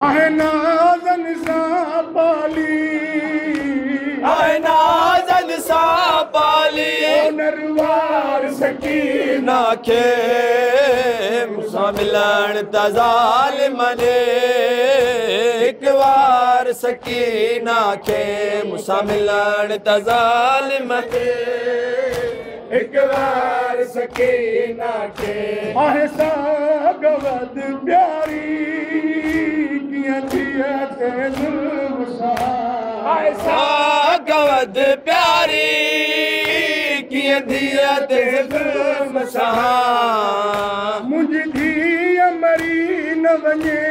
आहे नाज़न सां पाली आहे नाज़न सां पाली नरवार सकीना खे मूंसां मिलण त ज़ालिम ॾे हिकु वार सकीना खे मूंसां मिलण त ज़ालिम ॾे हिकु वार सकीना खे आहे सागवद प्यारी कीअं थिए ते ज़ुल्म सां आहे सागवद प्यारी कीअं थिए ते ज़ुल्म सां मुंहिंजी धीअ मरी न वञे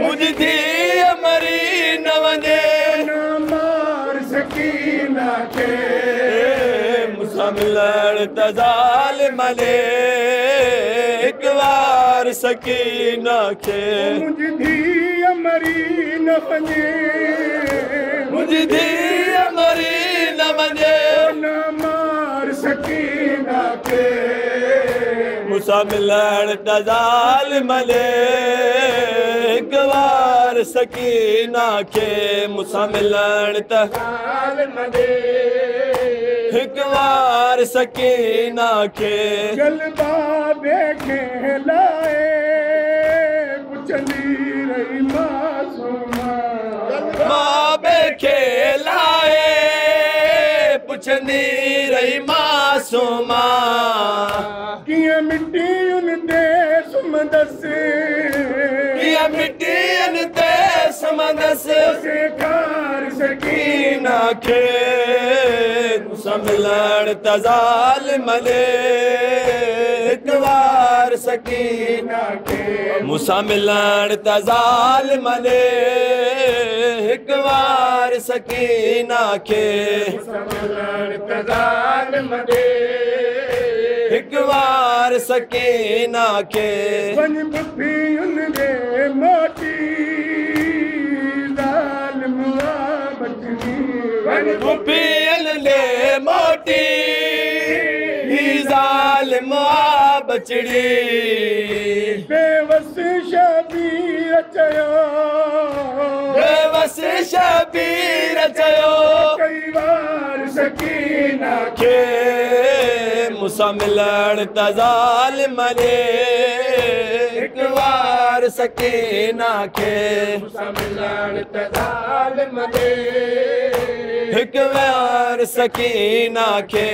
मुंहिंजी धीअ मरी न वञे न मार सकीना खे मूंसां मिलण त ज़ालिम ॾे हिकु वार सकीना खे मुंहिंजी धीअ मरी न वञे मुंहिंजी धीअ मरी न वञे न मार सकीना खे मूंसां मिलण त ज़ालिम ॾे हिकु वार सकीना खे मूंसां मिलण त ज़ालिम ॾे हिकु वार सकीना खे जलबाबे खे लाए पुछंदी रही मासूमा बाबे खे लाए पुछंदी रही मासूमा कीअं मिटीयुन ते सुमंदसि कीअं मिटीअन ते सुमंदसि सेखार सकीना सकीना खे मूंसां मिलण त ज़ालिम ॾे हिकु वार सकीना खे मूंसां मिलण त ज़ालिम ॾे हिकु वार सकीना खे मिलण त ज़ालिम ॾे हिकु वार सकीना खे वञ बुफियुन ॾे मोटी ज़ालिम बचड़ी वञ पुफियन ॾे मोटी ही ज़ालिम बचड़ी बेवस शबीर चयो बेवस शबीर चयो कई वार सकीना खे मूंसां मिलण त ज़ालिम ॾे हिकु वार सकीना खे मिलण त ज़ालिम ॾे हिकु वार सकीना खे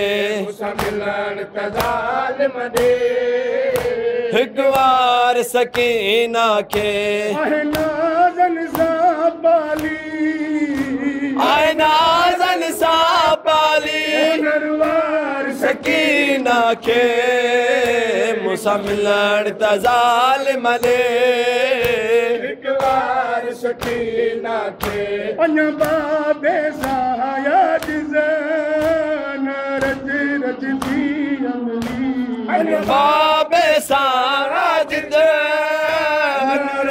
मिलण त ज़ालिम ॾे हिकु वार सकीना खे आहे नाज़न सां पाली आहे नाज़न सां पाली नरवार सकीना खे मूंसां मिलण त ज़ालिम ॾे हिकु वार सकीना खे अञा बाबे साया ॾिसण रज रज थी अमली बाबे सां राजद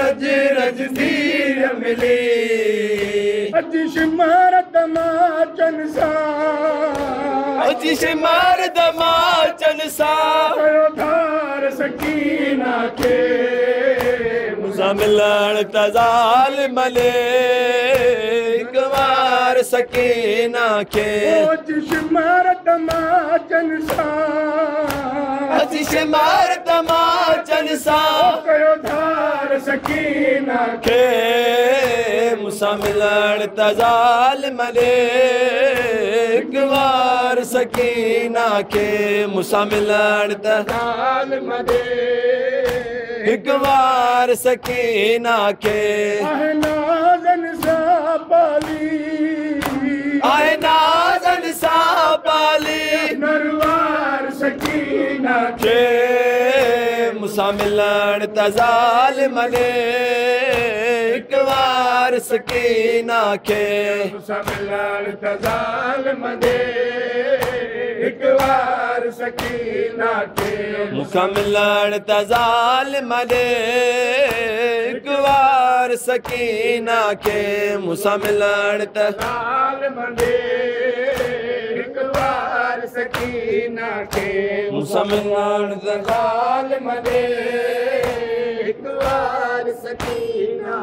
रज रज थी मिली अॼु शिमारत माचन सां अॼु शिमार दमाचन सां कयो धार सकीना खे मूंसां मिलण त ज़ालिम ॾे हिकु वार सकीना खे अॼु शिमारत माचन सां अॼु शिमार दमाचन सां कयो धार सकीना खे खे मूंसां मिलण त ज़ालिम ॾे हिकु वार सकीना खे मूंसां मिलण त ज़ालिम ॾे हिकु वार सकीना खे आहे नाज़न सां पाली आहे नाज़न सां पाली नरवार सकीना खे मूंसां मिलण त ज़ालिम ॾे हिकु वार सकीना खे मिलण त ज़ालिम ॾे हिकु वार सकीना खे मूंसां मिलण त ज़ालिम ॾे हिकु वार सकीना खे मूंसां मिलण त ज़ालिम ॾे हिकु वार सकीना खे मूंसां मिलण त ज़ालिम ॾे एक बार सकीना